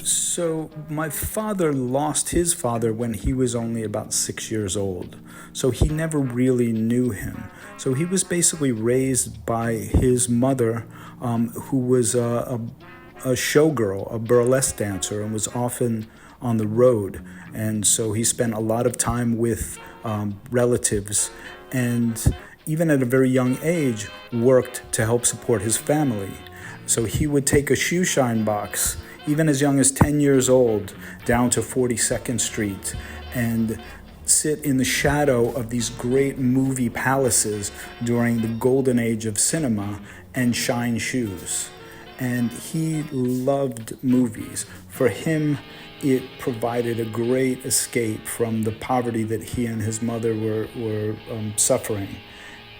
So my father lost his father when he was only about 6 years old. So he never really knew him. So he was basically raised by his mother, who was a showgirl, a burlesque dancer, and was often on the road. And so he spent a lot of time with relatives, and even at a very young age, worked to help support his family. So he would take a shoe shine box, even as young as 10 years old, down to 42nd Street and sit in the shadow of these great movie palaces during the golden age of cinema and shine shoes. And he loved movies. For him, it provided a great escape from the poverty that he and his mother were suffering.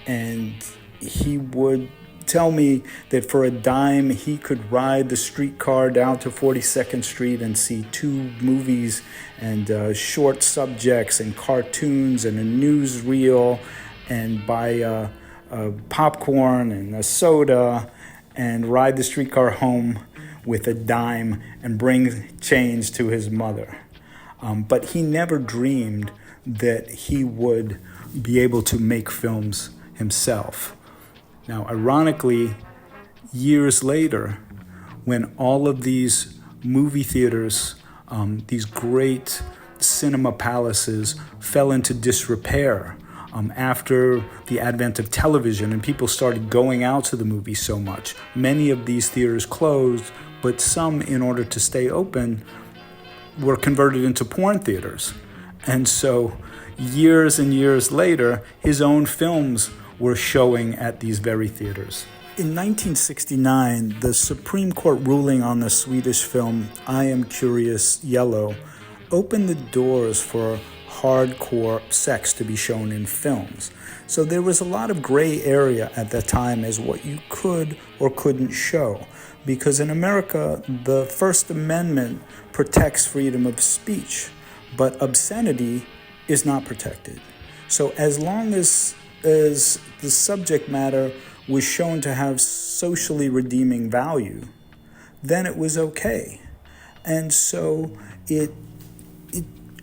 And he would tell me that for a dime, he could ride the streetcar down to 42nd Street and see 2 movies and short subjects and cartoons and a newsreel and buy popcorn and a soda and ride the streetcar home with a dime and bring change to his mother. But he never dreamed that he would be able to make films himself. Now, ironically, years later, when all of these movie theaters, these great cinema palaces fell into disrepair after the advent of television and people started going out to the movies so much, many of these theaters closed, but some, in order to stay open, were converted into porn theaters. And so years and years later, his own films were showing at these very theaters. In 1969, the Supreme Court ruling on the Swedish film I Am Curious Yellow opened the doors for hardcore sex to be shown in films. So there was a lot of gray area at that time as what you could or couldn't show. Because in America, the First Amendment protects freedom of speech, but obscenity is not protected. So as long as the subject matter was shown to have socially redeeming value, then it was okay. And so it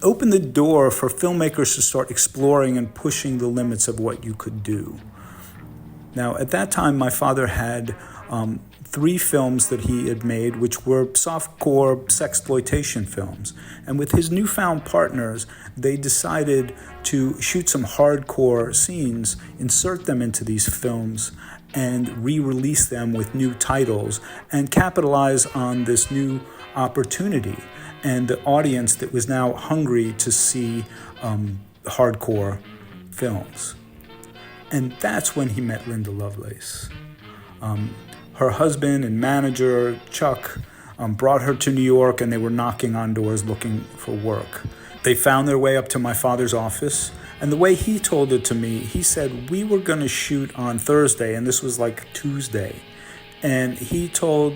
opened the door for filmmakers to start exploring and pushing the limits of what you could do. Now, at that time, my father had 3 films that he had made, which were softcore sexploitation films. And with his newfound partners, they decided to shoot some hardcore scenes, insert them into these films, and re-release them with new titles and capitalize on this new opportunity and the audience that was now hungry to see hardcore films. And that's when he met Linda Lovelace. Her husband and manager, Chuck, brought her to New York, and they were knocking on doors looking for work. They found their way up to my father's office, and the way he told it to me, he said, we were going to shoot on Thursday, and this was like Tuesday. And he told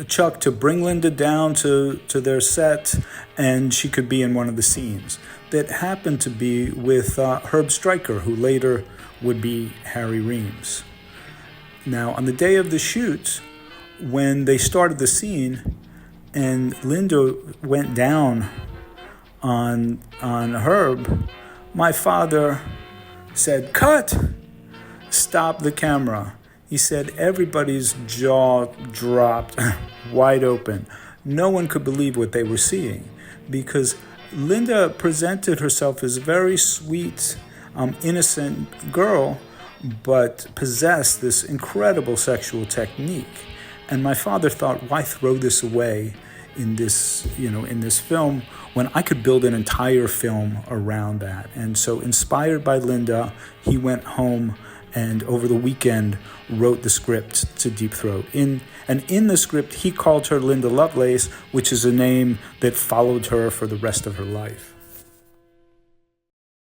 Chuck to bring Linda down to their set, and she could be in one of the scenes. That happened to be with Herb Stryker, who later would be Harry Reams. Now, on the day of the shoot, when they started the scene and Linda went down on Herb, my father said, "Cut!" Stop the camera. He said everybody's jaw dropped wide open. No one could believe what they were seeing because Linda presented herself as a very sweet, innocent girl, but possessed this incredible sexual technique. And my father thought, why throw this away in this film when I could build an entire film around that? And so, inspired by Linda, he went home and over the weekend wrote the script to Deep Throat. In the script, he called her Linda Lovelace, which is a name that followed her for the rest of her life.